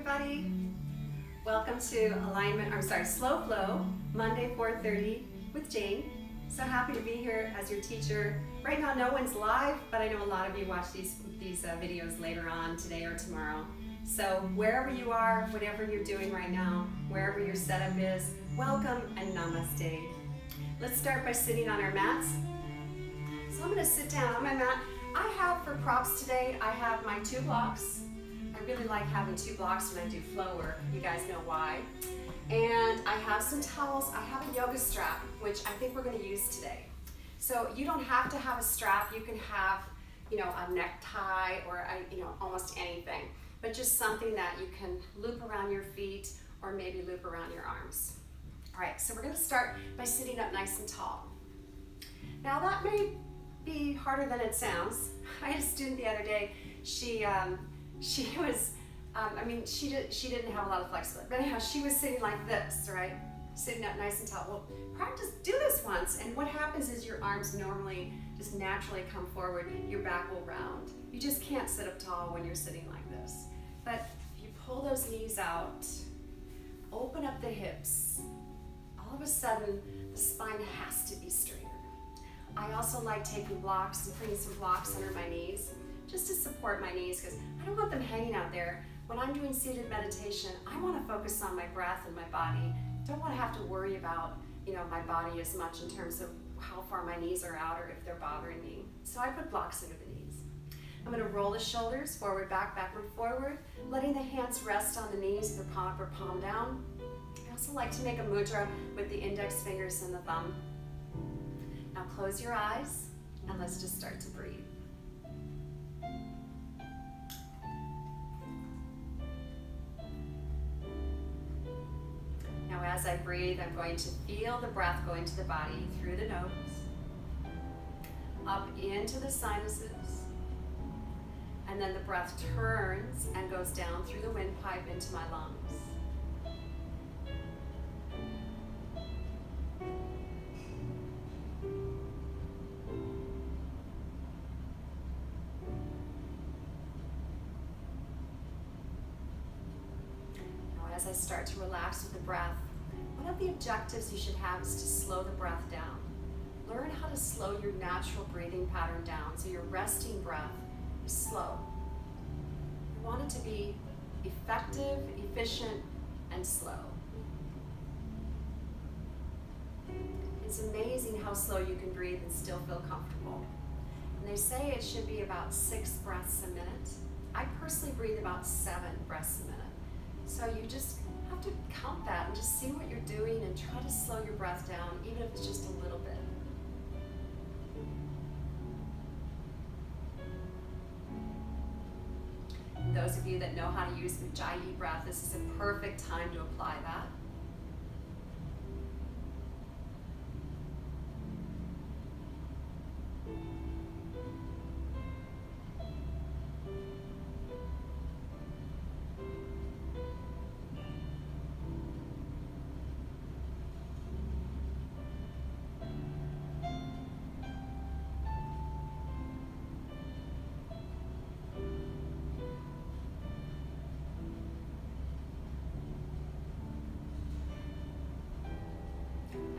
everybody. Welcome to Slow Flow, Monday 4:30 with Jayne. So happy to be here as your teacher. Right now, no one's live, but I know a lot of you watch these videos later on today or tomorrow. So wherever you are, whatever you're doing right now, wherever your setup is, welcome and namaste. Let's start by sitting on our mats. So I'm going to sit down on my mat. I have for props today, I have my 2 blocks. I really like having 2 blocks when I do flow work. You guys know why. And I have some towels. I have a yoga strap, which I think we're going to use today. So you don't have to have a strap. You can have, a necktie or almost anything, but just something that you can loop around your feet or maybe loop around your arms. All right, so we're going to start by sitting up nice and tall. Now that may be harder than it sounds. I had a student the other day. She didn't have a lot of flexibility, but anyhow, she was sitting like this, right? Sitting up nice and tall. Well, do this once, and what happens is your arms normally just naturally come forward, your back will round. You just can't sit up tall when you're sitting like this. But if you pull those knees out, open up the hips, all of a sudden, the spine has to be straighter. I also like taking blocks and putting some blocks under my knees, just to support my knees, because I don't want them hanging out there. When I'm doing seated meditation, I want to focus on my breath and my body. Don't want to have to worry about, my body as much in terms of how far my knees are out or if they're bothering me. So I put blocks under the knees. I'm going to roll the shoulders forward, back, backward, forward, letting the hands rest on the knees, either palm up or palm down. I also like to make a mudra with the index fingers and the thumb. Now close your eyes and let's just start to breathe. Now as I breathe, I'm going to feel the breath going to the body through the nose, up into the sinuses, and then the breath turns and goes down through the windpipe into my lungs. As I start to relax with the breath, one of the objectives you should have is to slow the breath down. Learn how to slow your natural breathing pattern down so your resting breath is slow. You want it to be effective, efficient, and slow. It's amazing how slow you can breathe and still feel comfortable. And they say it should be about 6 breaths a minute. I personally breathe about 7 breaths a minute. So you just have to count that and just see what you're doing and try to slow your breath down, even if it's just a little bit. And those of you that know how to use the Jayne breath, this is a perfect time to apply that.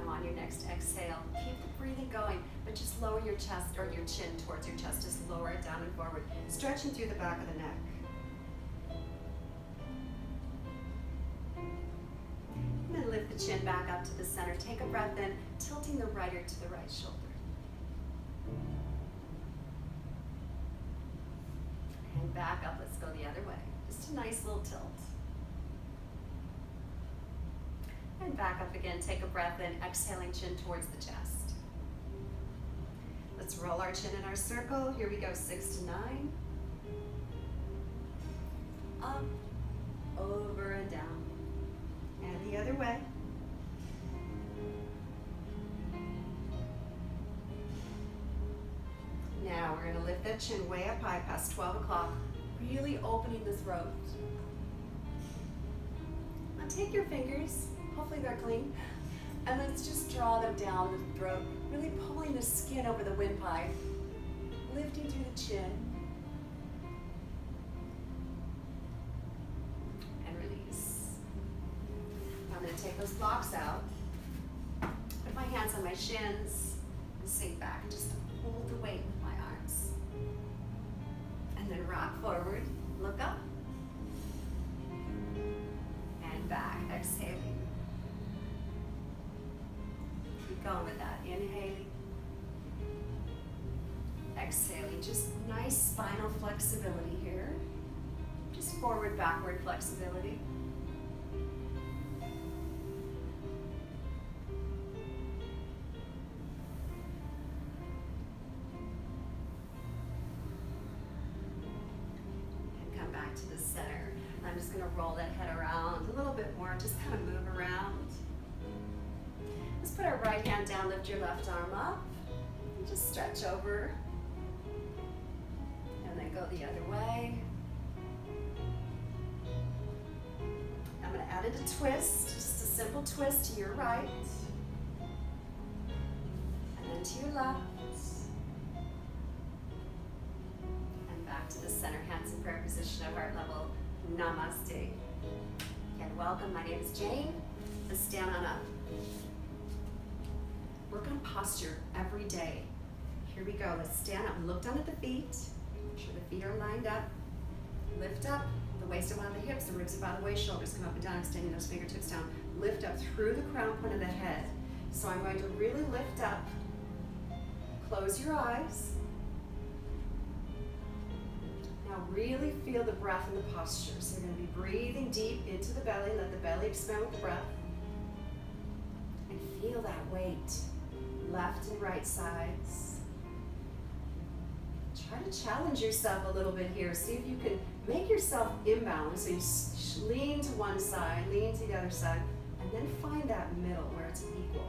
On your next exhale, keep the breathing going, but just lower your chest or your chin towards your chest. Just lower it down and forward, stretching through the back of the neck. And then lift the chin back up to the center. Take a breath in, tilting the right ear to the right shoulder. And back up, let's go the other way. Just a nice little tilt. And back up again, take a breath in, exhaling chin towards the chest. Let's roll our chin in our circle. Here we go, 6 to 9. Up, over and down. And the other way. Now we're gonna lift that chin way up high past 12 o'clock, really opening the throat. Now take your fingers, hopefully they're clean, and let's just draw them down the throat, really pulling the skin over the windpipe, lifting through the chin, and take those blocks out. Put my hands on my shins and sink back and just hold the weight with my arms. And then rock forward, look up. And back, exhaling. Keep going with that, inhaling. Exhaling, just nice spinal flexibility here. Just forward, backward flexibility. And come back to the center. I'm just going to roll that head around a little bit more, just kind of move around. Let's put our right hand down, lift your left arm up, and just stretch over. And then go the other way. I'm going to add in a twist, just a simple twist to your right. And then to your left. And back to the center, hands in prayer position at heart level. Namaste. Again, welcome. My name is Jayne. Let's stand on up. Work on posture every day. Here we go. Let's stand up. Look down at the feet. Make sure the feet are lined up. Lift up. The waist above the hips, the ribs above the waist, shoulders come up and down, extending those fingertips down. Lift up through the crown point of the head. So I'm going to really lift up. Close your eyes. Now really feel the breath in the posture. So you're going to be breathing deep into the belly. Let the belly expand with the breath. And feel that weight. Left and right sides. Try to challenge yourself a little bit here. See if you can make yourself inbound. So you lean to one side, lean to the other side, and then find that middle where it's equal.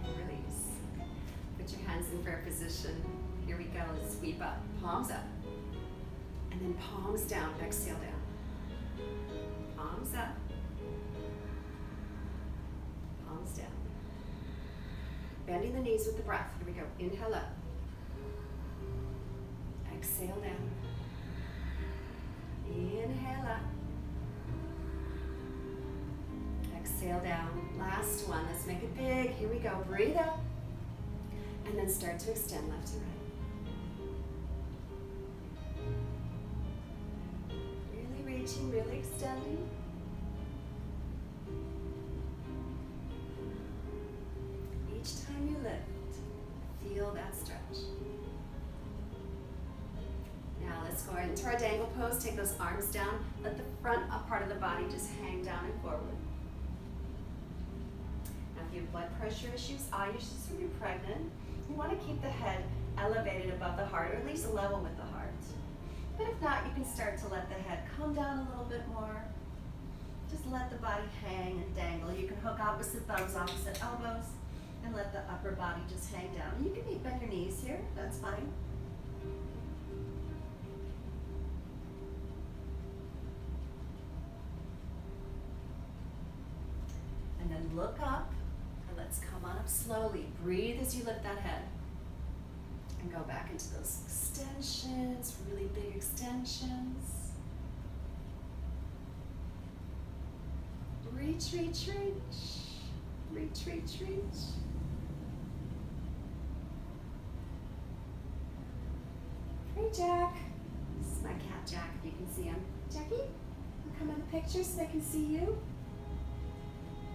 Release. Put your hands in prayer position. Here we go. Let's sweep up. Palms up. And then palms down, exhale down. Palms up. Palms down. Bending the knees with the breath. Here we go. Inhale up. Exhale down. Inhale up. Exhale down. Last one. Let's make it big. Here we go. Breathe up. And then start to extend left and right. Really extending. Each time you lift, feel that stretch. Now let's go into our dangle pose. Take those arms down. Let the front up part of the body just hang down and forward. Now if you have blood pressure issues, eye issues, or you're pregnant, you want to keep the head elevated above the heart, or at least level with the heart. But if not, you can start to let the head come down a little bit more. Just let the body hang and dangle. You can hook opposite thumbs, opposite elbows, and let the upper body just hang down. And you can even bend your knees here, that's fine. And then look up, and let's come on up slowly. Breathe as you lift that head. And go back into those extensions, really big extensions. Reach, reach, reach. Reach, reach, reach. Hey, Jack. This is my cat, Jack, if you can see him. Jackie, come in the picture so they can see you.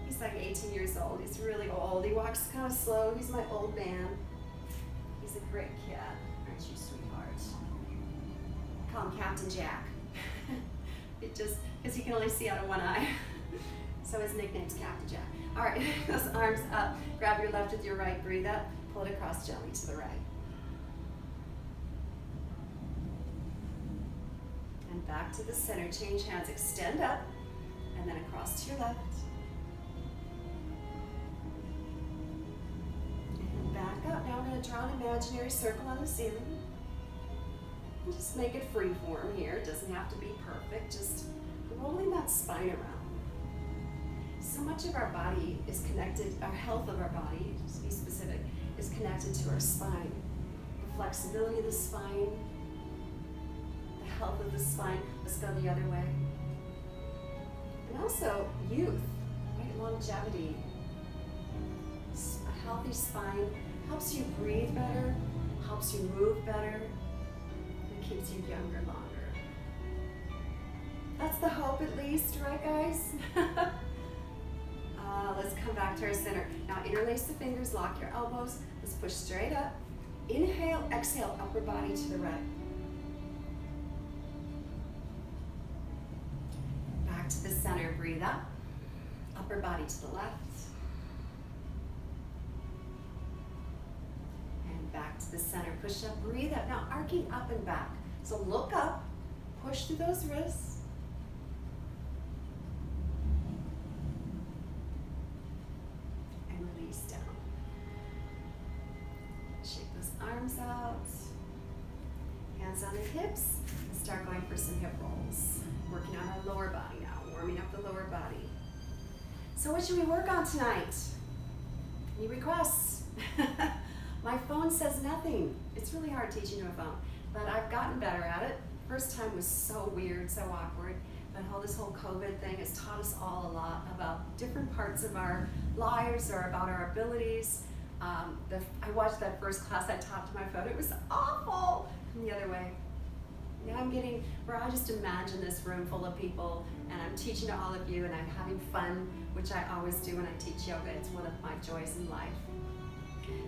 He's like 18 years old. He's really old. He walks kind of slow. He's my old man. He's a great cat. Aren't you, sweetheart? Call him Captain Jack. It just, because he can only see out of one eye. So his nickname's Captain Jack. All right, those arms up. Grab your left with your right. Breathe up. Pull it across gently to the right. And back to the center. Change hands. Extend up. And then across to your left. Back up. Now we're going to draw an imaginary circle on the ceiling. And just make it free form here. It doesn't have to be perfect. Just rolling that spine around. so much of our body is connected, our health of our body, to be specific, is connected to our spine. The flexibility of the spine, the health of the spine. Let's go the other way. And also youth, right? Longevity. A healthy spine helps you breathe better, helps you move better, and keeps you younger longer. That's the hope, at least, right, guys? Let's come back to our center. Now interlace the fingers, lock your elbows. Let's push straight up. Inhale, exhale, upper body to the right. Back to the center, breathe up. Upper body to the left. And back to the center, push up, breathe up. Now arcing up and back. So look up, push through those wrists. Arms out, hands on the hips, and start going for some hip rolls. Working on our lower body now, warming up the lower body. So what should we work on tonight? Any requests? My phone says nothing. It's really hard teaching to a phone, but I've gotten better at it. First time was so weird, so awkward, but this whole COVID thing has taught us all a lot about different parts of our lives or about our abilities. I watched that first class I taught to my phone. It was awful. And the other way. Now I'm getting where I just imagine this room full of people and I'm teaching to all of you and I'm having fun, which I always do when I teach yoga. It's one of my joys in life.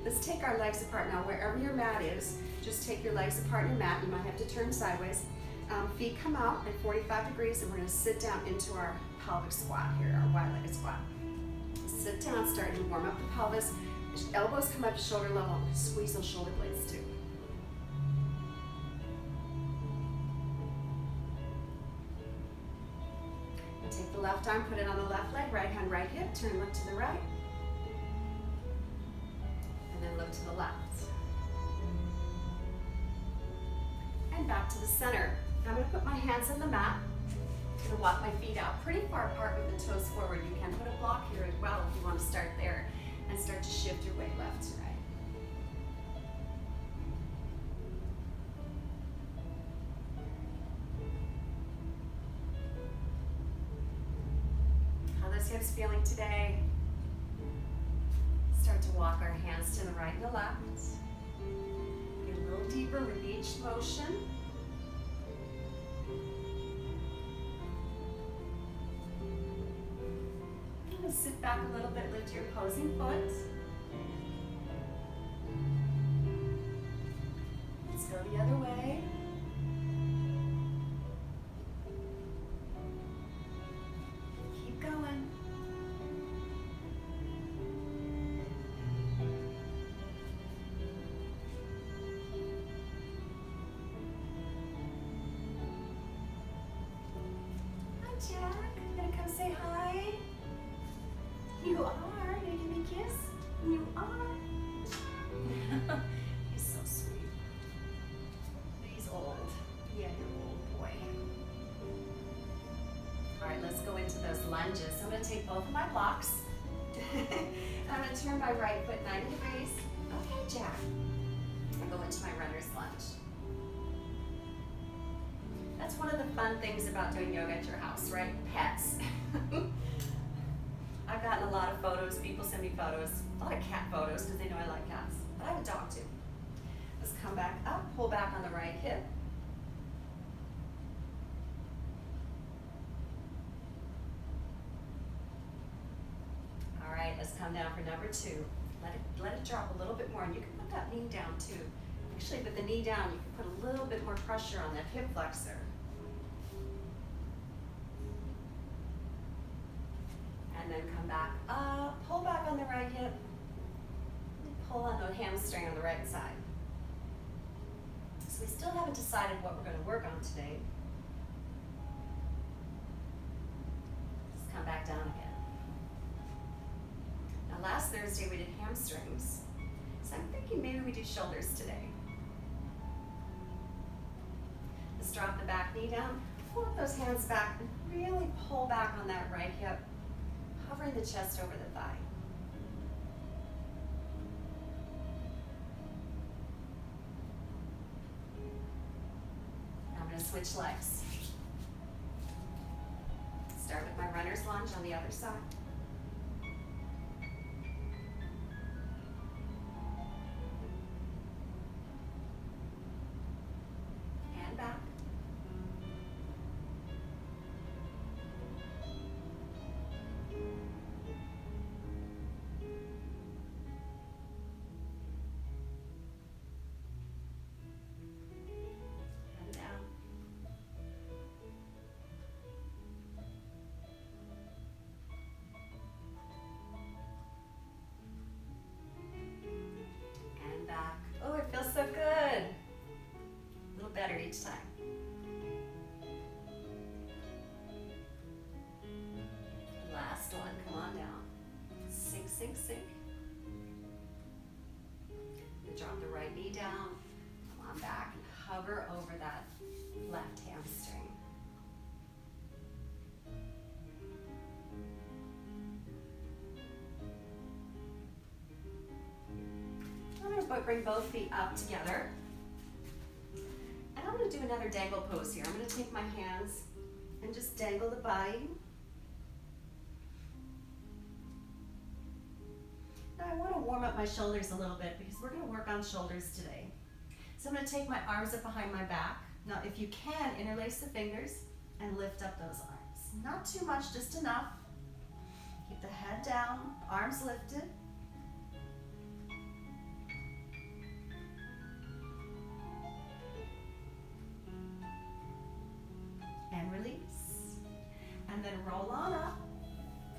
Let's take our legs apart. Now wherever your mat is, just take your legs apart in your mat. You might have to turn sideways. Feet come out at 45 degrees and we're going to sit down into our pelvic squat here, our wide-legged squat. Sit down, starting to warm up the pelvis. Elbows come up to shoulder level. Squeeze those shoulder blades too. Now take the left arm, put it on the left leg, right hand, right hip, turn look to the right. And then look to the left. And back to the center. Now I'm going to put my hands on the mat. I'm going to walk my feet out pretty far apart with the toes forward. You can put a block here as well if you want to start there. And start to shift your weight left to right. How are those hips feeling today? Start to walk our hands to the right and the left. Get a little deeper with each motion. Sit back a little bit, lift your opposing foot. Let's go the other way. Keep going. Hi, Jack. You gonna come say hi? You are. Are you gonna give me a kiss? You are. He's so sweet. He's old. Yeah, you're old boy. All right, let's go into those lunges. I'm gonna take both of my blocks. I'm gonna turn my right foot 90 degrees. Okay, Jack. I go into my runner's lunge. That's one of the fun things about doing yoga at your house, right? Pets. I've gotten a lot of photos, people send me photos, a lot of cat photos because they know I like cats, but I have a dog too. Let's come back up, pull back on the right hip. All right, let's come down for number 2. Let it drop a little bit more, and you can put that knee down too. Actually, with the knee down, you can put a little bit more pressure on that hip flexor. And then come back up, pull back on the right hip, and pull on the hamstring on the right side. So we still haven't decided what we're going to work on today. Just come back down again. Now last Thursday we did hamstrings, so I'm thinking maybe we do shoulders today. Let's drop the back knee down, pull those hands back, and really pull back on that right hip. hovering the chest over the thigh. Now I'm going to switch legs. Start with my runner's lunge on the other side. And back. And down. And back. Oh, it feels so good. A little better each time. Last one, come on down. Sink, sink, sink. You drop the right knee down. Come on back and hover over that left hamstring. I'm going to bring both feet up together. And I'm going to do another dangle pose here. I'm going to take my hands and just dangle the body. Now I want to warm up my shoulders a little bit because we're going to work on shoulders today. So I'm going to take my arms up behind my back. Now if you can, interlace the fingers and lift up those arms. Not too much, just enough. Keep the head down, arms lifted. And release. And then roll on up.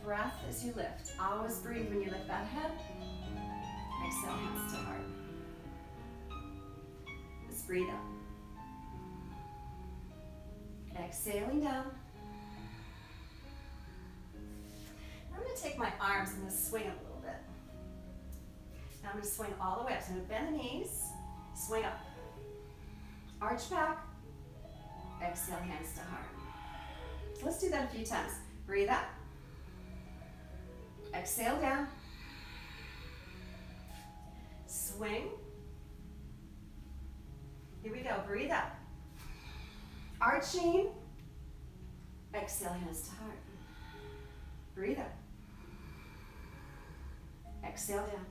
Breath as you lift. Always breathe when you lift that head. Exhale, hands to heart. Just breathe up. Exhaling down. I'm going to take my arms and just swing up a little bit. Now I'm going to swing all the way up. So I'm going to bend the knees, swing up. Arch back. Exhale, hands to heart. So let's do that a few times. Breathe up. Exhale down. Swing. Here we go. Breathe up. Arching. Exhale, hands to heart. Breathe up. Exhale down.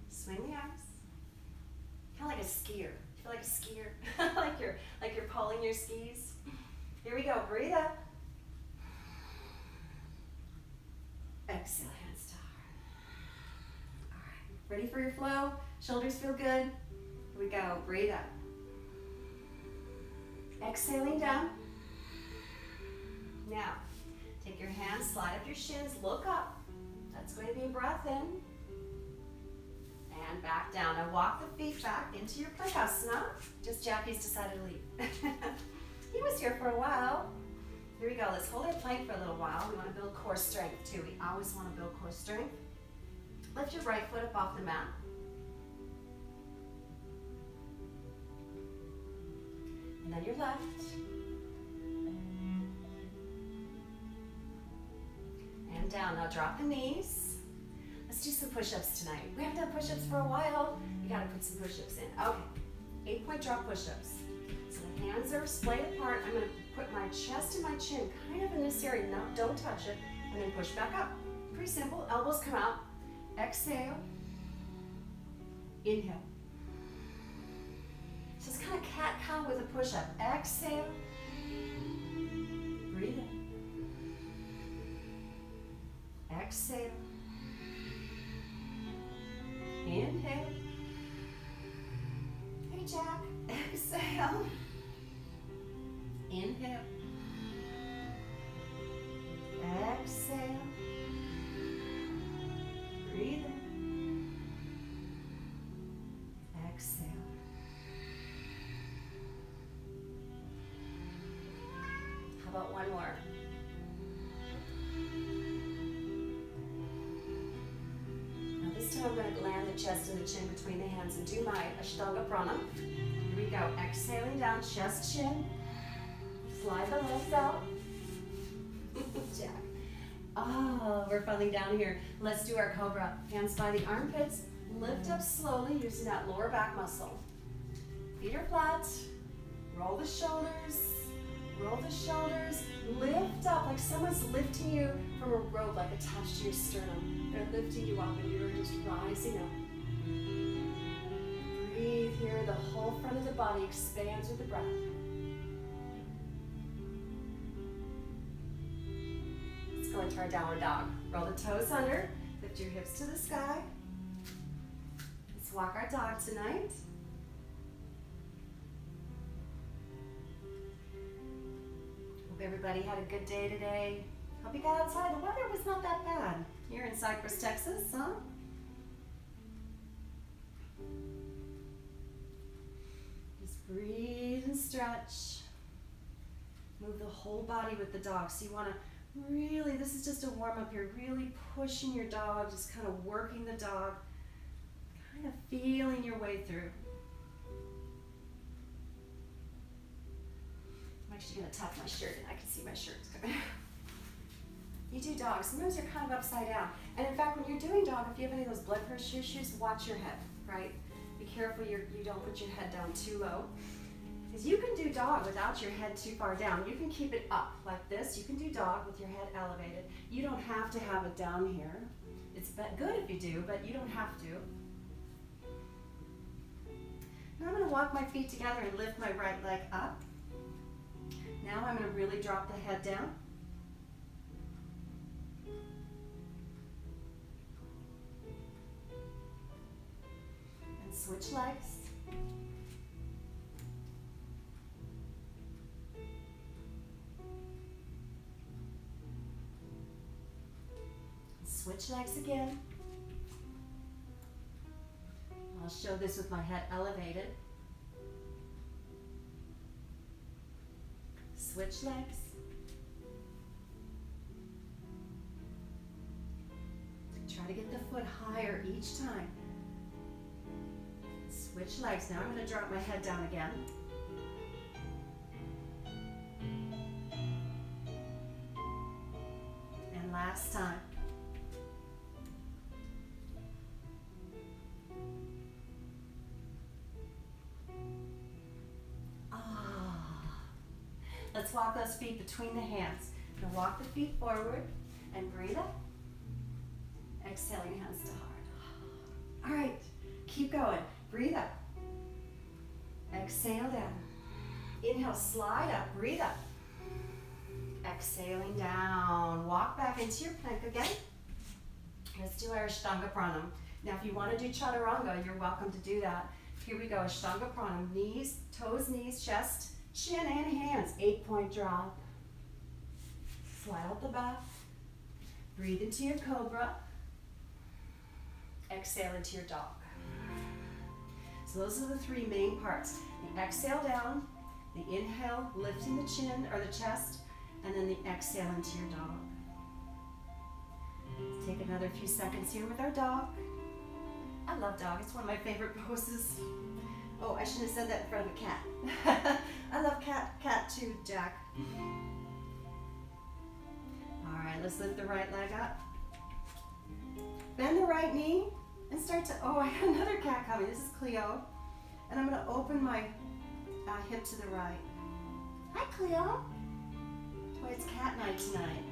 Swing the arms. Kind of like a skier. Feel like a skier. like you're pulling your skis. Here we go. Breathe up. Exhale, hands to heart. All right. Ready for your flow? Shoulders feel good? Here we go. Breathe up. Exhaling down. Now, take your hands, slide up your shins, look up. That's going to be a breath in. And back down. Now walk the feet back into your Halasana. Just Jackie's decided to leave. He was here for a while. Here we go. Let's hold our plank for a little while. We want to build core strength too. We always want to build core strength. Lift your right foot up off the mat. And then your left. And down. Now drop the knees. Let's do some push-ups tonight. We haven't done push-ups for a while. You gotta put some push-ups in. Okay, 8-point drop push-ups. So the hands are splayed apart. I'm gonna put my chest and my chin kind of in this area. No, don't touch it. And then push back up. Pretty simple. Elbows come out. Exhale. Inhale. So it's kind of cat-cow with a push-up. Exhale. Breathe in. Exhale. Inhale. Hey, Jack. Exhale. Inhale. Exhale. Breathe in. Exhale. How about one more? Now this time I'm going to land the chest and the chin between the hands and do my Ashtanga Prana. Here we go. Exhaling down, chest, chin. Slide the legs out. Jack. Oh, we're falling down here. Let's do our cobra. Hands by the armpits. Lift up slowly using that lower back muscle. Feet are flat. Roll the shoulders. Roll the shoulders. Lift up like someone's lifting you from a rope, like attached to your sternum. They're lifting you up and you're just rising up. Breathe here. The whole front of the body expands with the breath. Let's go into our downward dog. Roll the toes under. Lift your hips to the sky. Let's walk our dog tonight. Hope everybody had a good day today. Hope you got outside. The weather was not that bad. You're in Cypress, Texas, huh? Just breathe and stretch. Move the whole body with the dog. So you want to really, this is just a warm up here, really pushing your dog, just kind of working the dog, kind of feeling your way through. I'm actually going to tuck my shirt and I can see my shirt's coming. You do dog, sometimes you're kind of upside down. And in fact, when you're doing dog, if you have any of those blood pressure issues, watch your head, right? Be careful you don't put your head down too low. Because you can do dog without your head too far down. You can keep it up like this. You can do dog with your head elevated. You don't have to have it down here. It's good if you do, but you don't have to. Now I'm going to walk my feet together and lift my right leg up. Now I'm going to really drop the head down. And switch legs. Switch legs again. I'll show this with my head elevated. Switch legs. Try to get the foot higher each time. Switch legs. Now I'm going to drop my head down again. And last time. Let's walk those feet between the hands. Now walk the feet forward and breathe up. Exhaling hands to heart. All right, keep going. Breathe up. Exhale down. Inhale, slide up, breathe up. Exhaling down. Walk back into your plank again. Let's do our Ashtanga Pranam. Now if you want to do Chaturanga, you're welcome to do that. Here we go, Ashtanga Pranam. Knees, toes, knees, chest, chin and hands, 8-point drop. Slide out the back. Breathe into your cobra. Exhale into your dog. So those are the three main parts. The exhale down, the inhale lifting the chin or the chest, and then the exhale into your dog. Let's take another few seconds here with our dog. I love dog, it's one of my favorite poses. Oh, I should have said that in front of a cat. I love cat too, Jack. All right, let's lift the right leg up. Bend the right knee and start to, oh, I got another cat coming. This is Cleo. And I'm gonna open my hip to the right. Hi, Cleo. Boy, it's cat night tonight.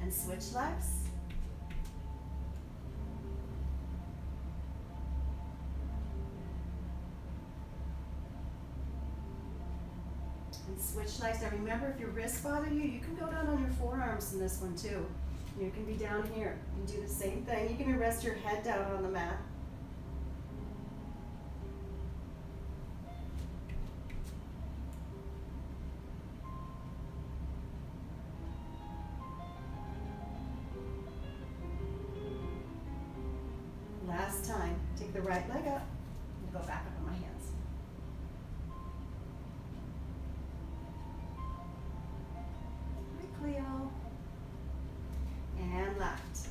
And switch legs. And switch legs. Now remember, if your wrists bother you, you can go down on your forearms in this one too. You can be down here and do the same thing. You can rest your head down on the mat. Last time, take the right leg up and go back up on my hands. Cleo, and left.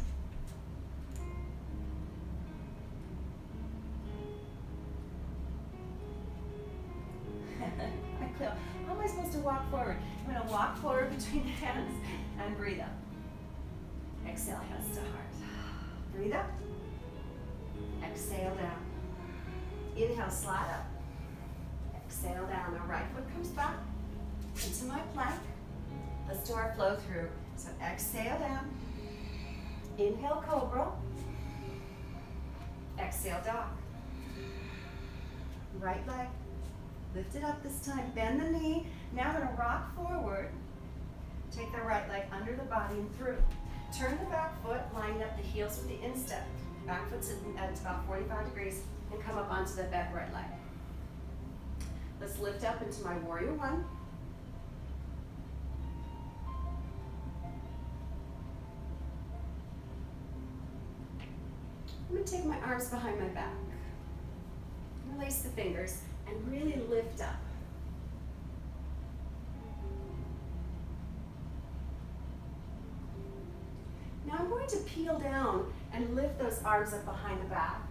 Hi, Cleo. How am I supposed to to walk forward. I'm going to walk forward between the hands and breathe up. Exhale, hands to heart. Breathe up. Exhale down. Inhale, slide up. Exhale down. The right foot comes back into my plank. Let's do our flow through. So exhale down. Inhale, cobra. Exhale, dog. Right leg. Lift it up this time. Bend the knee. Now I'm going to rock forward. Take the right leg under the body and through. Turn the back foot, lining up the heels with the instep. Back foot's at about 45 degrees and come up onto the back right leg. Let's lift up into my warrior one. I'm going to take my arms behind my back. Release the fingers and really lift up. Now I'm going to peel down and lift those arms up behind the back.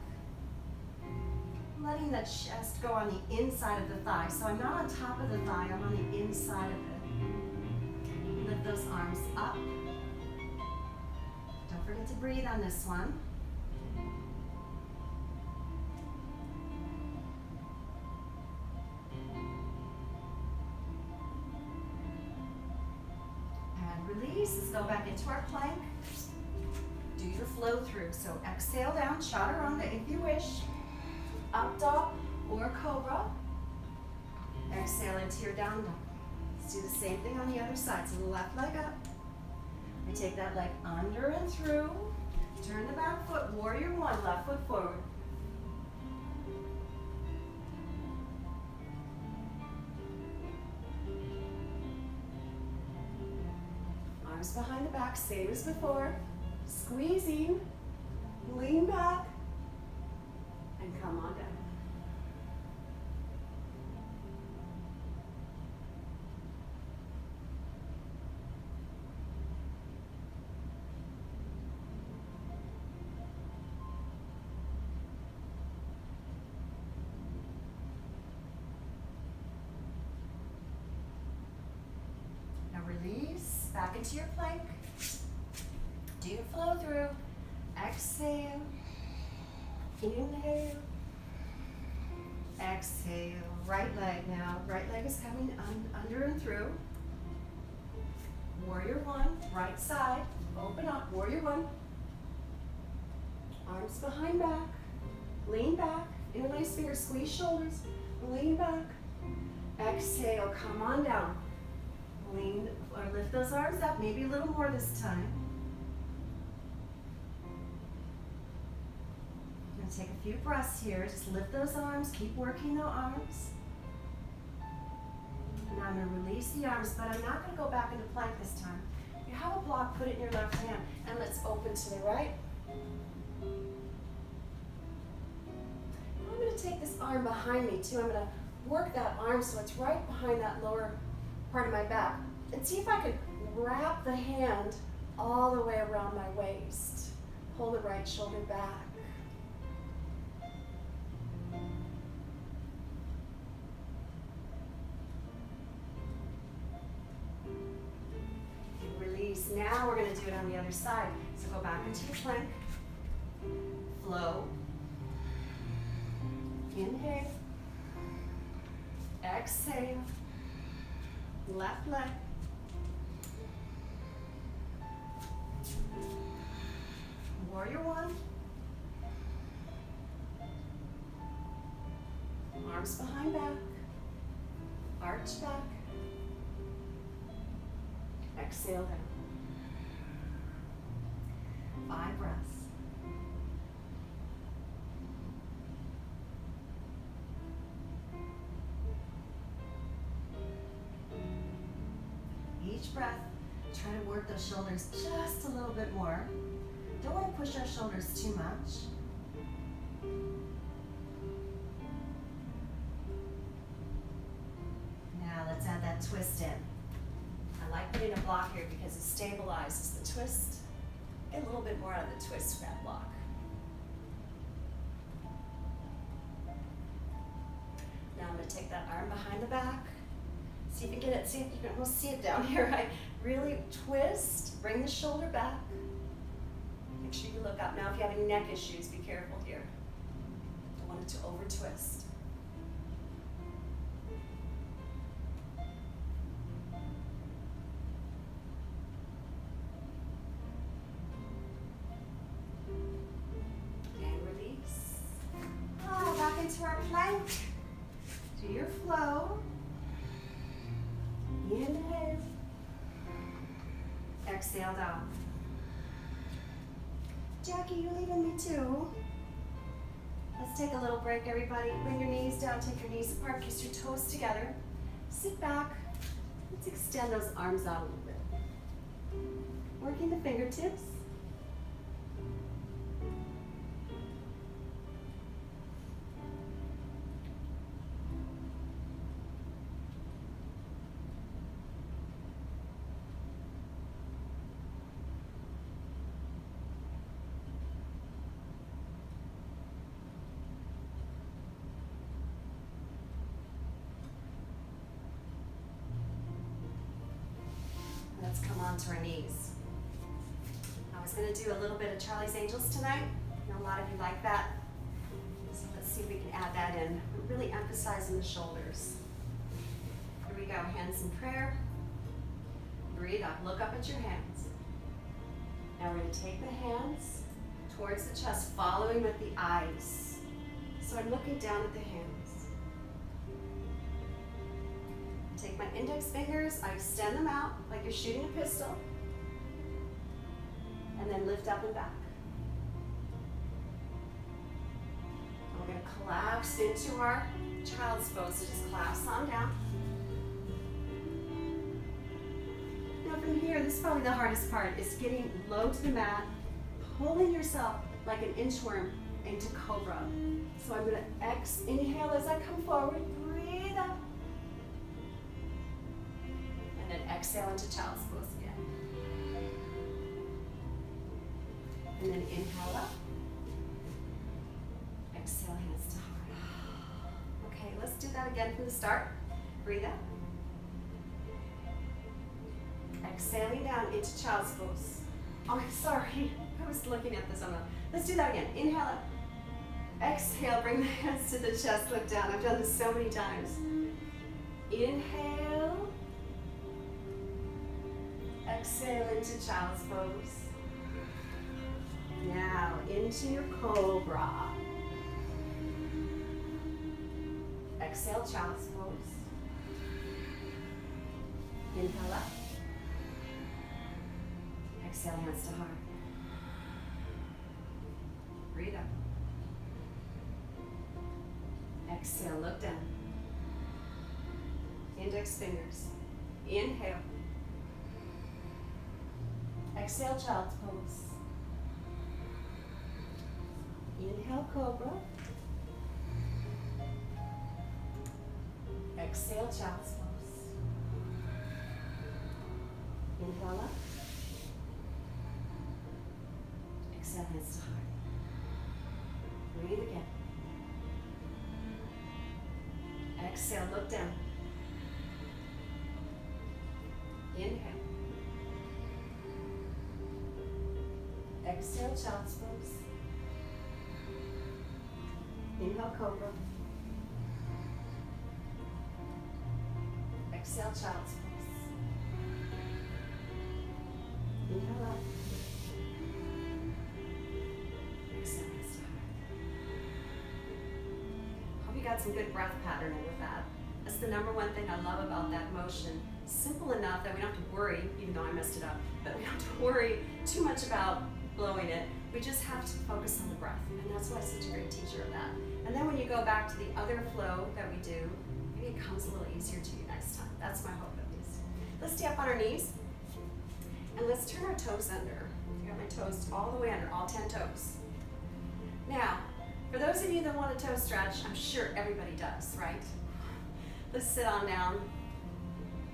Letting the chest go on the inside of the thigh. So I'm not on top of the thigh, I'm on the inside of it. Lift those arms up. Don't forget to breathe on this one. And release. Let's go back into our plank. Do your flow through. So exhale down, chaturanga if you wish. Up dog or cobra. Exhale into your down dog. Let's do the same thing on the other side. So the left leg up. I take that leg under and through. Turn the back foot, warrior one, left foot forward. Arms behind the back, same as before. Squeezing, lean back, and come on down. Now release, back into your plank. Do your flow through. Exhale. Inhale. Exhale. Right leg now. Right leg is coming under and through. Warrior one. Right side. Open up. Warrior one. Arms behind back. Lean back. Interlace fingers. Squeeze shoulders. Lean back. Exhale. Come on down. Lean or lift those arms up. Maybe a little more this time. Take a few breaths here. Just lift those arms. Keep working the arms. Now I'm going to release the arms, but I'm not going to go back into plank this time. If you have a block, put it in your left hand, and let's open to the right. I'm going to take this arm behind me too. I'm going to work that arm so it's right behind that lower part of my back. And see if I can wrap the hand all the way around my waist. Pull the right shoulder back. Now we're going to do it on the other side. So go back into your plank. Flow. Inhale. Exhale. Left leg. Warrior one. Arms behind back. Arch back. Exhale down. 5 breaths. Each breath, try to work those shoulders just a little bit more. Don't want to push our shoulders too much. Now let's add that twist in. I like putting a block here because it stabilizes the twist. Get a little bit more out of the twist for that block. Now I'm going to take that arm behind the back. See if you can get it, see if you can almost see it down here, right? Really twist, bring the shoulder back. Make sure you look up. Now if you have any neck issues, be careful here. Don't want it to over twist. And release. Back into our plank. Do your flow. Inhale. Exhale down. Jackie, you leaving me too? Let's take a little break, everybody. Bring your knees down, take your knees apart, kiss your toes together. Sit back. Let's extend those arms out a little bit. Working the fingertips. Let's come on to our knees. I was going to do a little bit of Charlie's Angels tonight. I know a lot of you like that. So let's see if we can add that in. We're really emphasizing the shoulders. Here we go, hands in prayer. Breathe up, look up at your hands. Now we're going to take the hands towards the chest, following with the eyes. So I'm looking down at the hands. Take my index fingers, I extend them out like you're shooting a pistol, and then lift up and back. And we're going to collapse into our child's pose, so just collapse on down. Now from here, this is probably the hardest part, is getting low to the mat, pulling yourself like an inchworm into cobra. So I'm going to inhale as I come forward, breathe up. And then exhale into child's pose again. And then inhale up. Exhale, hands to heart. Okay, let's do that again from the start. Breathe up. Exhaling down into child's pose. Oh, I'm sorry. I was looking at this. Let's do that again. Inhale up. Exhale, bring the hands to the chest, lift down. I've done this so many times. Inhale. Exhale into child's pose. Now into your cobra. Exhale, child's pose. Inhale up. Exhale, hands to heart. Breathe up. Exhale, look down. Index fingers. Inhale. Exhale, child's pose. Inhale, cobra. Exhale, child's pose. Inhale up. Exhale, hands to heart. Breathe again. Exhale, look down. Inhale. Exhale, child's pose. Inhale, cobra. Exhale, child's pose. Inhale up. Exhale, hands to heart. Hope you got some good breath patterning with that. That's the number one thing I love about that motion. Simple enough that we don't have to worry, even though I messed it up, but we don't have to worry too much about blowing it. We just have to focus on the breath, and that's why I'm such a great teacher of that. And then when you go back to the other flow that we do, maybe it comes a little easier to you next time. That's my hope at least. Let's stay up on our knees, and let's turn our toes under. I got my toes all the way under, all 10 toes. Now, for those of you that want a toe stretch, I'm sure everybody does, right? Let's sit on down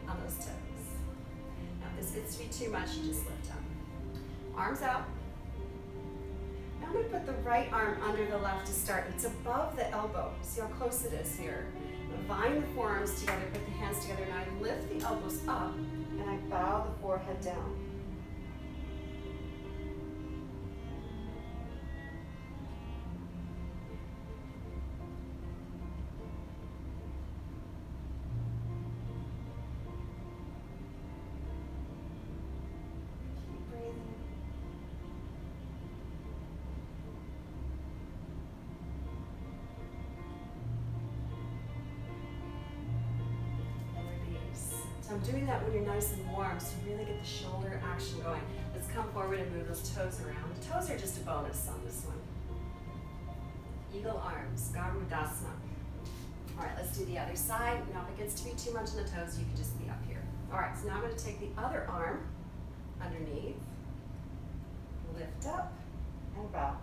on those toes. Now, if this gets to be too much, you just lift up. Arms out. Now going to put the right arm under the left to start. It's above the elbow. See how close it is here. I'm gonna bind the forearms together, put the hands together, and I lift the elbows up, and I bow the forehead down. So I'm doing that when you're nice and warm, so you really get the shoulder action going. Let's come forward and move those toes around. The toes are just a bonus on this one. Eagle arms, Garudasana. All right, let's do the other side. Now if it gets to be too much on the toes, you can just be up here. All right, so now I'm going to take the other arm underneath, lift up, and bow.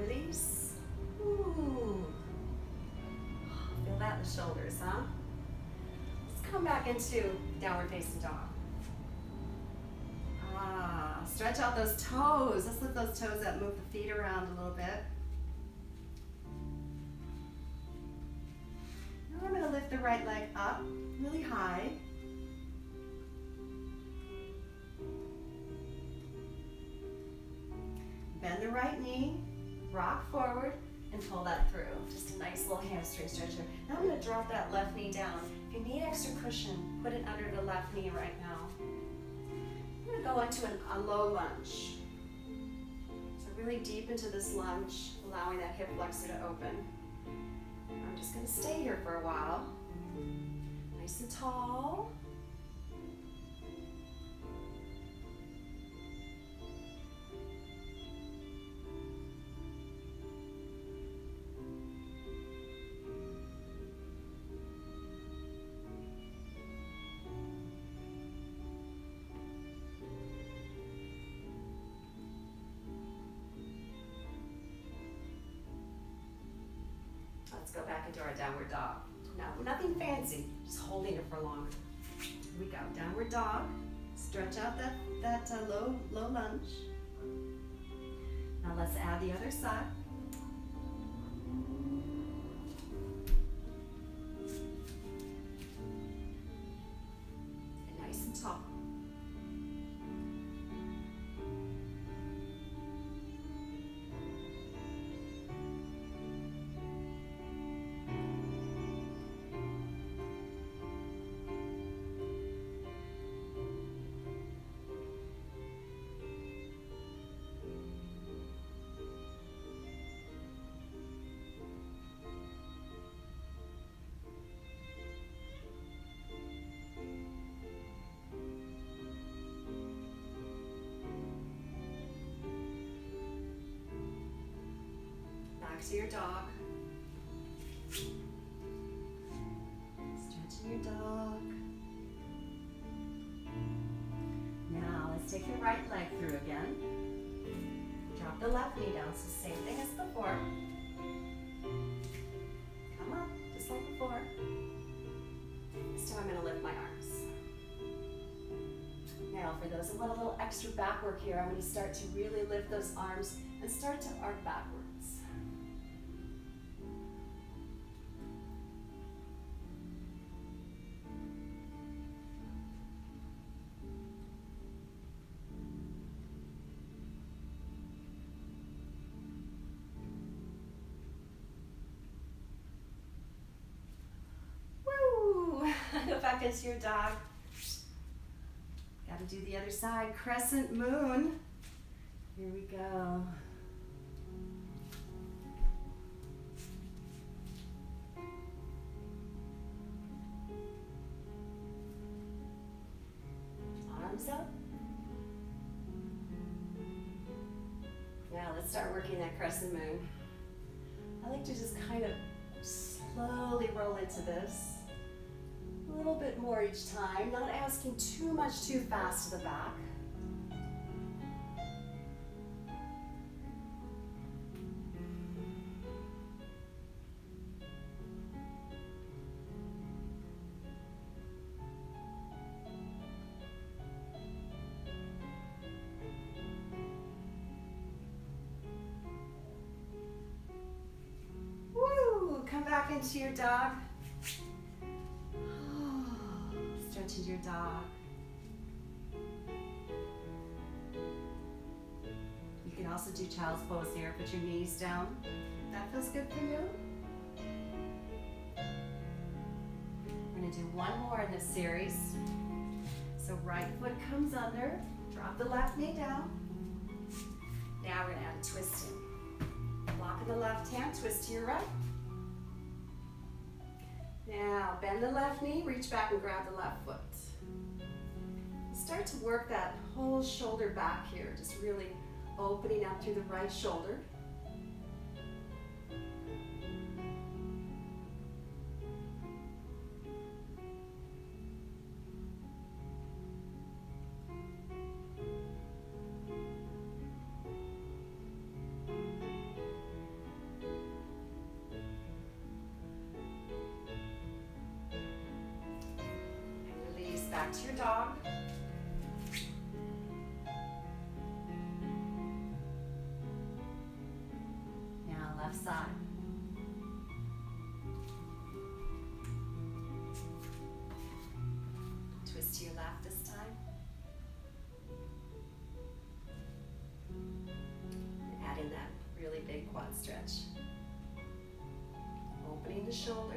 Release. Ooh. Feel that in the shoulders, huh? Let's come back into downward facing dog. Stretch out those toes. Let's lift those toes up, move the feet around a little bit. Now I'm going to lift the right leg up really high. Bend the right knee. Rock forward and pull that through. Just a nice little hamstring stretcher. Now I'm going to drop that left knee down. If you need extra cushion, put it under the left knee right now. I'm going to go into a low lunge. So really deep into this lunge, allowing that hip flexor to open. I'm just going to stay here for a while. Nice and tall. Let's go back into our downward dog. Now, nothing fancy, just holding it for longer. Here we go, downward dog. Stretch out that low lunge. Now let's add the other side. Get nice and tall. Back to your dog. Stretching your dog. Now let's take your right leg through again. Drop the left knee down, so same thing as before. Come up, just like before. This time I'm going to lift my arms. Now for those who want a little extra back work here, I'm going to start to really lift those arms and start to arc backwards. Go back into your dog. Got to do the other side. Crescent moon. Here we go. Arms up. Now let's start working that crescent moon. I like to just kind of slowly roll into this. A little bit more each time, not asking too much too fast to the back. Woo! Come back into your dog. Stretch into your dog. You can also do child's pose here. Put your knees down. That feels good for you. We're going to do one more in this series. So right foot comes under. Drop the left knee down. Now we're going to add a twist in. Block in the left hand, twist to your right. Now, bend the left knee, reach back and grab the left foot. Start to work that whole shoulder back here, just really opening up through the right shoulder. Back to your dog. Now left side. Twist to your left this time. And add in that really big quad stretch. Opening the shoulder.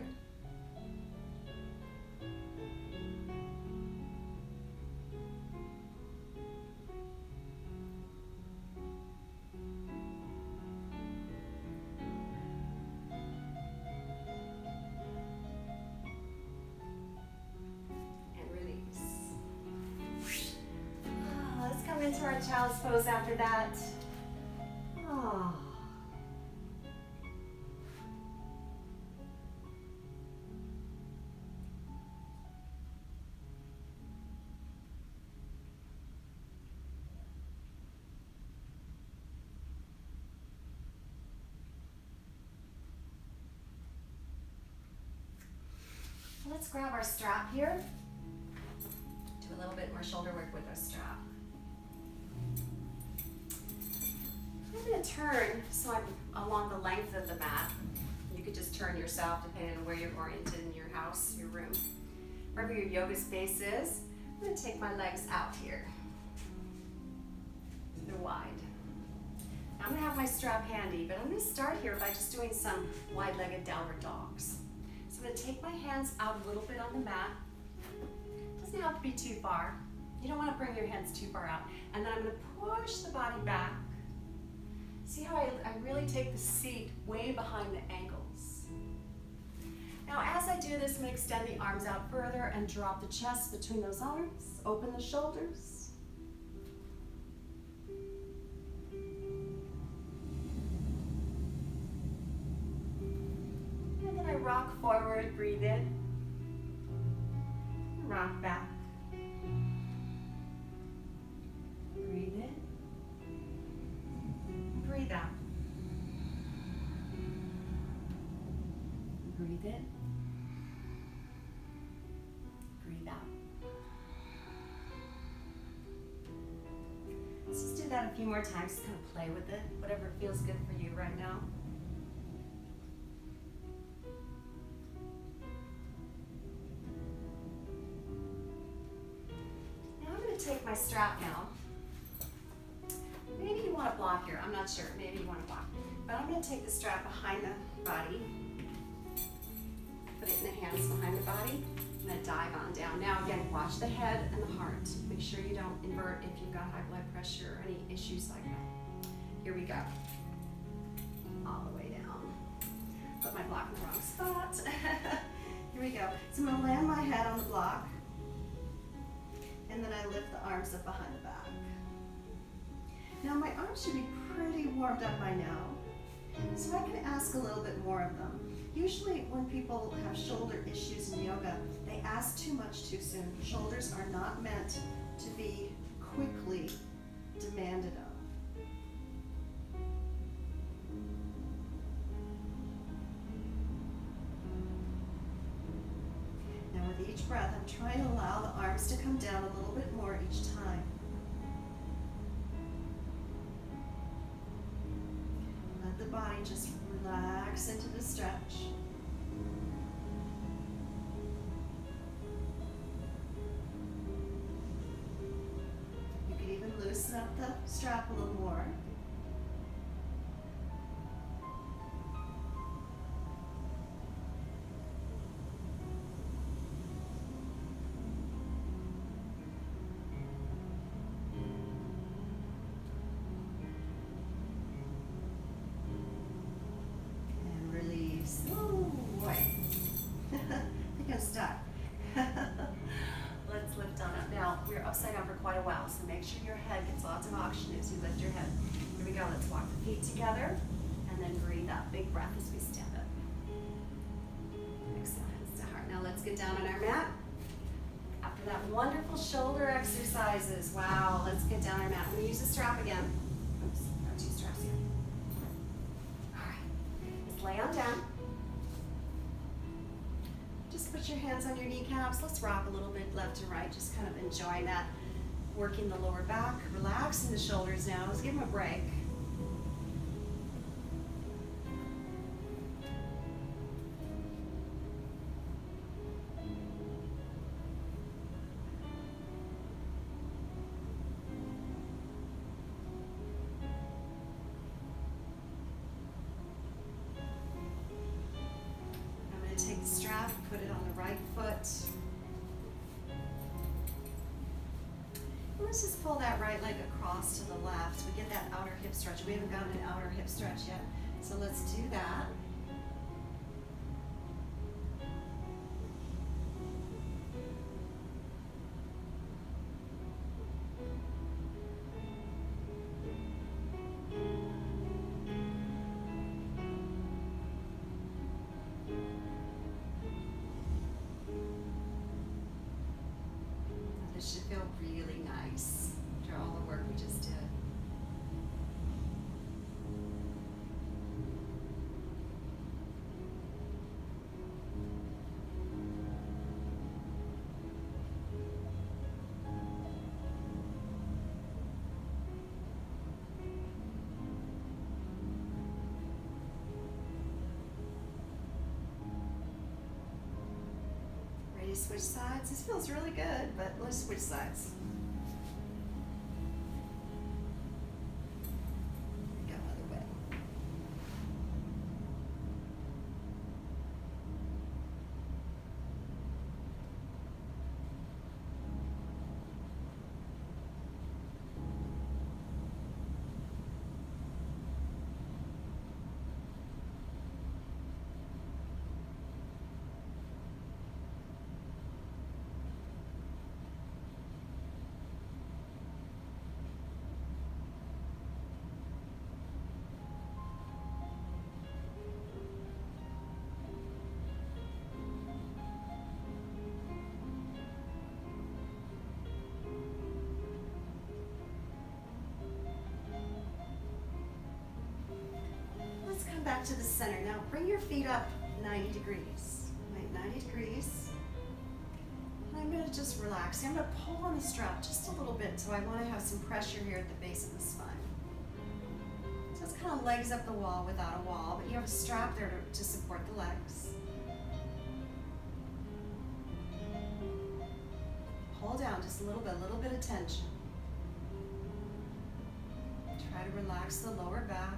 Into our child's pose after that. Oh. Let's grab our strap here. Do a little bit more shoulder work with our strap. I'm going to turn so I'm along the length of the mat. You could just turn yourself depending on where you're oriented in your house, your room. Wherever your yoga space is, I'm going to take my legs out here. They're wide. Now I'm going to have my strap handy, but I'm going to start here by just doing some wide-legged downward dogs. So I'm going to take my hands out a little bit on the mat. Doesn't have to be too far. You don't want to bring your hands too far out. And then I'm going to push the body back. See how I really take the seat way behind the ankles. Now as I do this, I'm going to extend the arms out further and drop the chest between those arms. Open the shoulders. And then I rock forward, breathe in. Rock back. Breathe in. Breathe out. Breathe in. Breathe out. Let's just do that a few more times. Just kind of play with it, whatever feels good for you right now. Now I'm going to take my strap now. Maybe you want to block here, I'm not sure, maybe you want to block. But I'm going to take the strap behind the body, put it in the hands behind the body, and then dive on down. Now again, watch the head and the heart. Make sure you don't invert if you've got high blood pressure or any issues like that. Here we go. All the way down. Put my block in the wrong spot. Here we go. So I'm going to land my head on the block, and then I lift the arms up behind the back. Now my arms should be pretty warmed up by now. So I can ask a little bit more of them. Usually when people have shoulder issues in yoga, they ask too much too soon. Shoulders are not meant to be quickly demanded of. Now with each breath, I'm trying to allow the arms to come down a little bit more each time. Let the body just relax into the stretch. You could even loosen up the strap a little more. Let's lift on up. Now, we're upside down for quite a while, so make sure your head gets lots of oxygen as you lift your head. Here we go. Let's walk the feet together, and then breathe out. Big breath as we stand up. Exhale, hands to heart. Now let's get down on our mat. After that wonderful shoulder exercises, wow, let's get down on our mat. I'm going to use the strap again. Oops, got two straps here. All right, let's lay on down. Just put your hands on your kneecaps. Let's rock a little bit left to right, just kind of enjoying that. Working the lower back, relaxing the shoulders now. Let's give them a break. Take the strap, put it on the right foot. And let's just pull that right leg across to the left. We get that outer hip stretch. We haven't gotten an outer hip stretch yet. So let's do that. This should feel really nice after all the work we just did. Ready to switch sides? This feels really good, but let's switch sides. Go other way. Come back to the center. Now bring your feet up 90 degrees. Right, 90 degrees. And I'm going to just relax. I'm going to pull on the strap just a little bit, so I want to have some pressure here at the base of the spine. So it's kind of legs up the wall without a wall, but you have a strap there to support the legs. Hold down just a little bit of tension. Try to relax the lower back.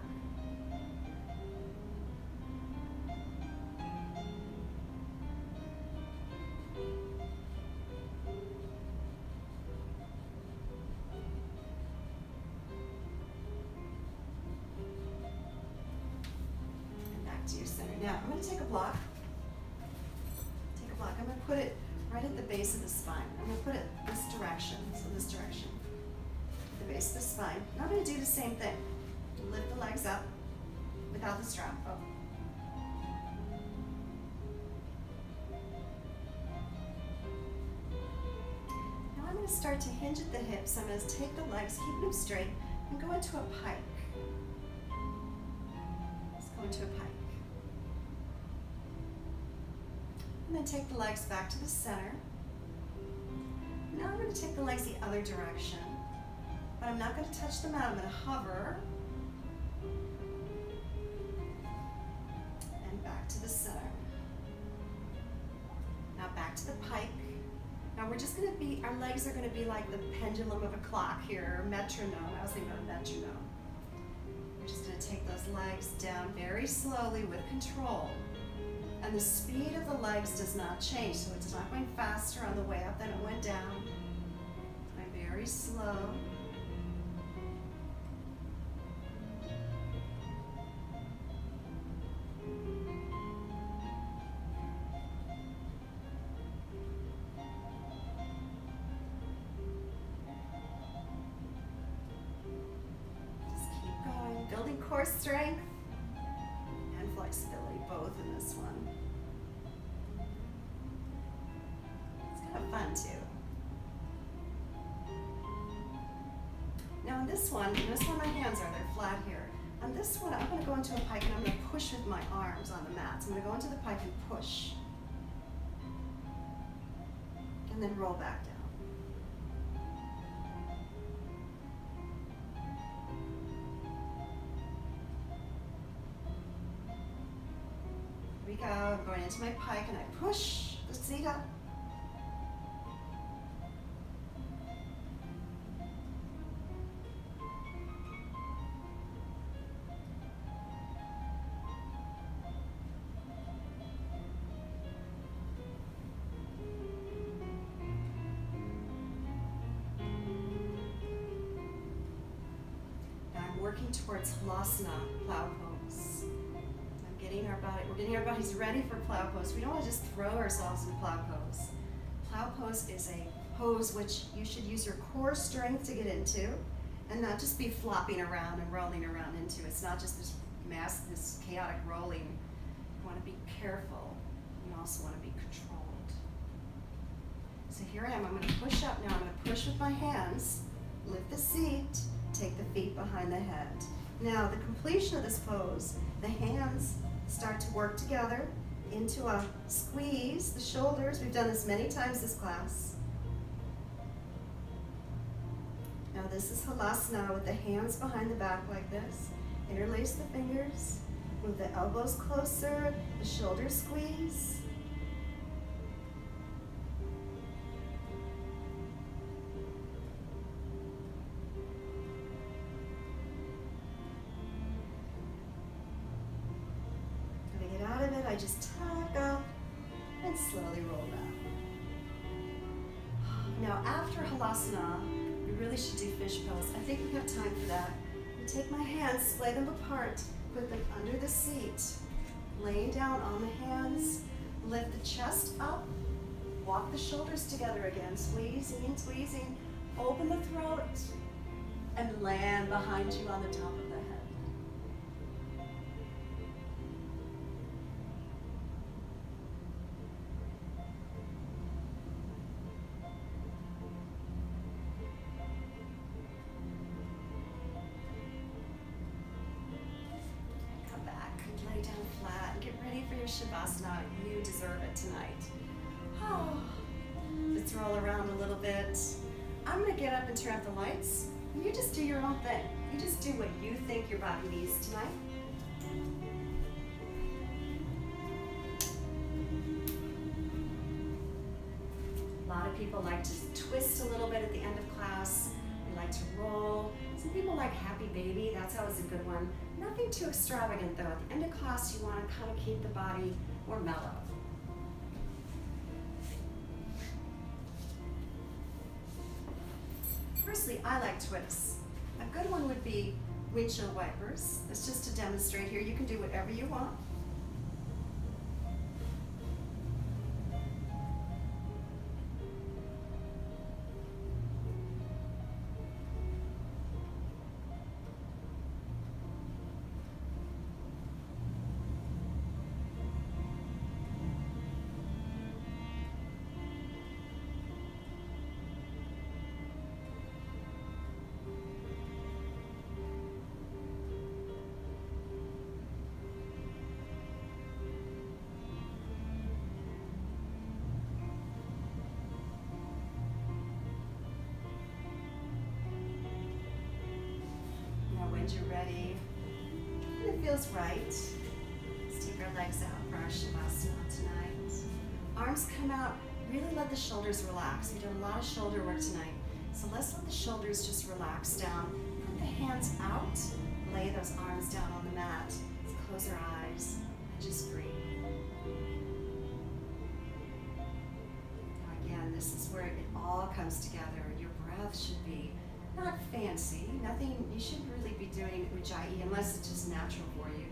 To your center. Now I'm going to take a block. I'm going to put it right at the base of the spine. I'm going to put it this direction, so this direction, at the base of the spine. Now I'm going to do the same thing. Lift the legs up. without the strap. Oh. Now I'm going to start to hinge at the hips. I'm going to take the legs, keep them straight, and go into a pike. Let's go into a pike. And then take the legs back to the center. Now I'm going to take the legs the other direction, but I'm not going to touch them out. I'm going to hover and back to the center. Now back to the pike. Now we're just going to be, our legs are going to be like the pendulum of a clock here, or metronome. I was thinking of a metronome. We're just going to take those legs down very slowly with control. And the speed of the legs does not change, so it's not going faster on the way up than it went down. It's going very slow. Just keep going, building core strength and flexibility, both in this one. Fun too. Now on this one, notice where my hands are, they're flat here. On this one, I'm going to go into a pike and I'm going to push with my arms on the mat. So I'm going to go into the pike and push. And then roll back down. Here we go, I'm going into my pike and I push the seat up. Working towards Halasana, plow pose. I'm getting our body, we're getting our bodies ready for plow pose. We don't want to just throw ourselves in plow pose. Plow pose is a pose which you should use your core strength to get into and not just be flopping around and rolling around into. It's not just this this chaotic rolling. You want to be careful. You also want to be controlled. So here I am. I'm going to push up now. I'm going to push with my hands, lift the seat, take the feet behind the head. Now, the completion of this pose, the hands start to work together into a squeeze, the shoulders. We've done this many times this class. Now, this is Halasana with the hands behind the back like this. Interlace the fingers, move the elbows closer, the shoulders squeeze. I just tuck up and slowly roll down. Now after Halasana, we really should do fish pose. I think we have time for that. I take my hands, splay them apart, put them under the seat, laying down on the hands, lift the chest up, walk the shoulders together again, squeezing and squeezing, open the throat, and land behind you on the top of the head. Shavasana, you deserve it tonight. Oh, let's roll around a little bit. I'm going to get up and turn off the lights. You just do your own thing. You just do what you think your body needs tonight. A lot of people like to twist a little bit at the end of class. They like to roll. Some people like happy baby. That's always a good one. Nothing too extravagant though. At the end of class, you want to kind of keep the body more mellow. Firstly, I like twists. A good one would be windshield wipers. That's just to demonstrate here. You can do whatever you want. find you're ready. And it feels right. Let's take our legs out for our Shavasana tonight. Arms come out. Really let the shoulders relax. We did a lot of shoulder work tonight. So let's let the shoulders just relax down. Put the hands out. Lay those arms down on the mat. Let's close our eyes and just breathe. Now again, this is where it all comes together. Your breath should be not fancy, nothing, you shouldn't really be doing Ujjayi unless it's just natural for you.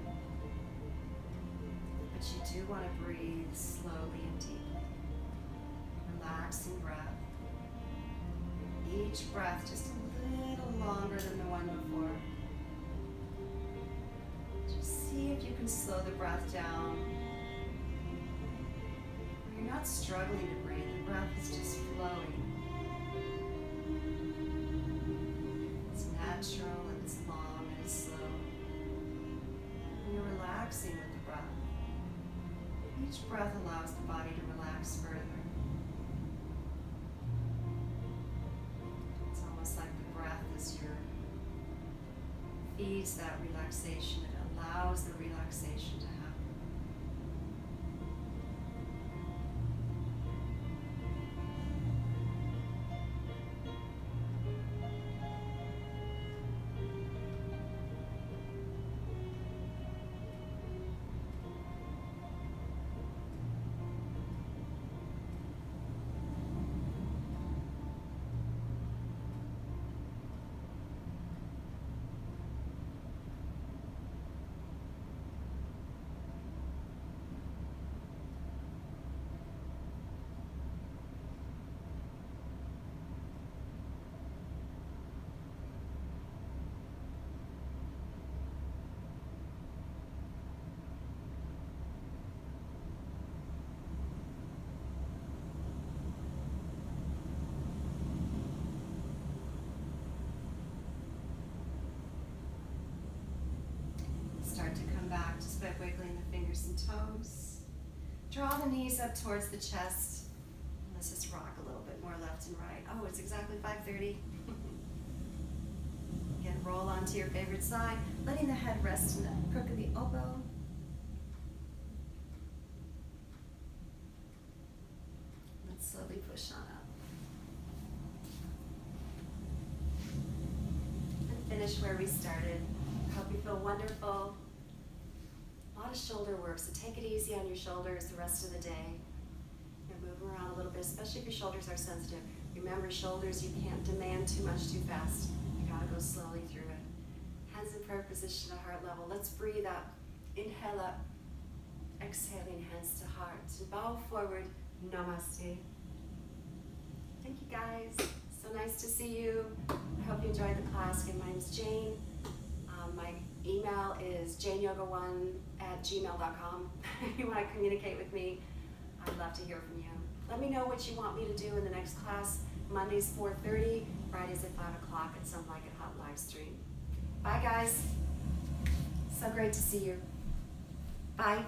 But you do want to breathe slowly and deeply. Relaxing breath. Each breath just a little longer than the one before. Just see if you can slow the breath down. You're not struggling to breathe, the breath is just flowing. It's natural and it's long and it's slow. And you're relaxing with the breath. Each breath allows the body to relax further. It's almost like the breath is feeds that relaxation. It allows the relaxation to happen. Start to come back just by wiggling the fingers and toes. Draw the knees up towards the chest. Let's just rock a little bit more left and right. Oh, it's exactly 5:30. Again, roll onto your favorite side, letting the head rest in the crook of the elbow. Let's slowly push on up. And finish where we started. Hope you feel wonderful. A lot of shoulder work, so take it easy on your shoulders the rest of the day. And move them around a little bit, especially if your shoulders are sensitive. Remember, shoulders, you can't demand too much too fast. You gotta go slowly through it. Hands in prayer position to heart level. Let's breathe up. Inhale up. Exhaling, hands to heart. And bow forward. Namaste. Thank you guys. So nice to see you. I hope you enjoyed the class. Again, my name is Jayne. My email is janeyoga1@gmail.com. If you want to communicate with me, I'd love to hear from you. Let me know what you want me to do in the next class. Mondays 4:30, Fridays at 5 o'clock at some Like It Hot live stream. Bye guys. So great to see you. Bye.